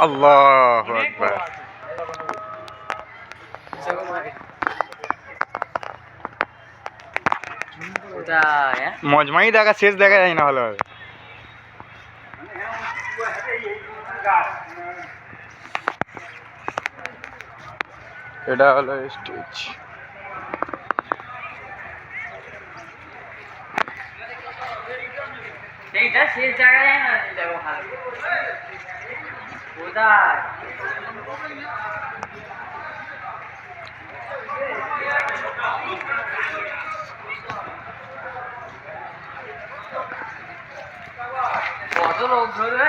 আল্লাহু আকবার। মজমাই দেখা শেষ দেখা যায় না ভালোভাবে। এটা হলো স্টেজ। এইটা শেষ জায়গা যায় না, দেখো ভালো কোথায় কত লোক ধরবে।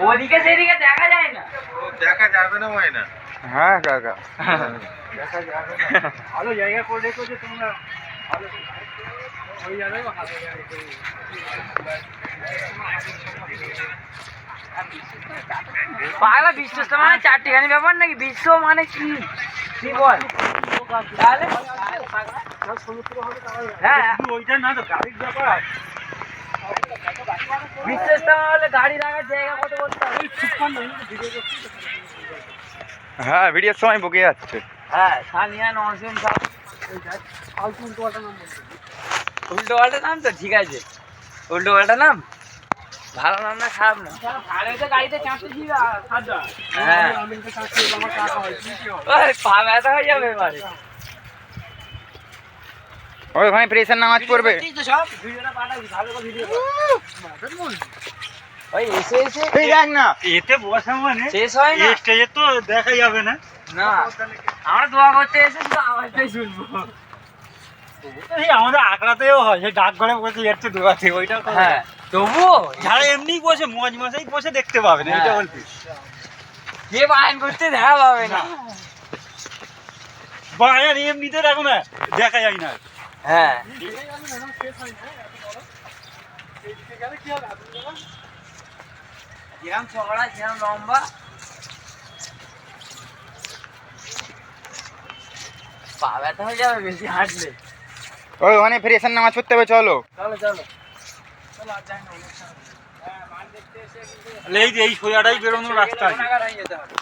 ওদিকে সেদিকে দেখা যায় না, দেখা যাবে না হয় না। হ্যাঁ কাকা, দেখা যাবে না। ভালো জায়গা করে রেখেছো তোমরা, ভালো ওই জায়গায় ভালো জায়গা করে। পাগলা বিশ্বাসটা মানে চারটিখানি ব্যাপার নাকি? বিশ্ব মানে কি কি বল তাহলে? হ্যাঁ ওইটা না তো গাড়ির ব্যাপার। বিশ্বাসটা হলে গাড়ি রাখার জায়গা কত করতে হবে। হ্যাঁ ভিডিওর সময় বকে যাচ্ছে। হ্যাঁ সানিয়া নরসিং সব উল্টো পাল্টা নাম তো, ঠিক আছে উল্টো পাল্টা নাম, ভালো নাম না খারাপ না। গাড়িতে চাপতেছি, হ্যাঁ পা ব্যথা হয়ে যাবে এবারে। ওখানে প্রেসার নামাজ পড়বে। সব ভিডিওটা পাঠাবি, ভালো করে ভিডিও ওই এসে এসে এই দেখ না, এতে বসা মানে শেষ হয় না। স্টেজে তো দেখা যাবে না। না আমরা দোয়া করতে এসে শুধু আওয়াজটাই শুনবো। এই আমাদের আঁকড়াতেও হয়, সেই ডাক ঘরে বসে যাচ্ছে দোয়াতে, ওইটা হ্যাঁ তবুও যারা এমনি বসে মজ মাসেই বসে দেখতে পাবে না, এটা বলতে কে বায়ন করতে দেখা পাবে না। বাইরে এমনিতে দেখো না, দেখা যায় না। হ্যাঁ যেরকম চওড়া যেরকম লম্বা, পা ব্যথা হয়ে যাবে বেশি হাঁটলে। ওখানে প্রেসার নামাজ পড়তে হবে, চলো। চলো চলো এই যে এই সোজাটাই বেরোনোর রাস্তা আছে। যেতে হবে।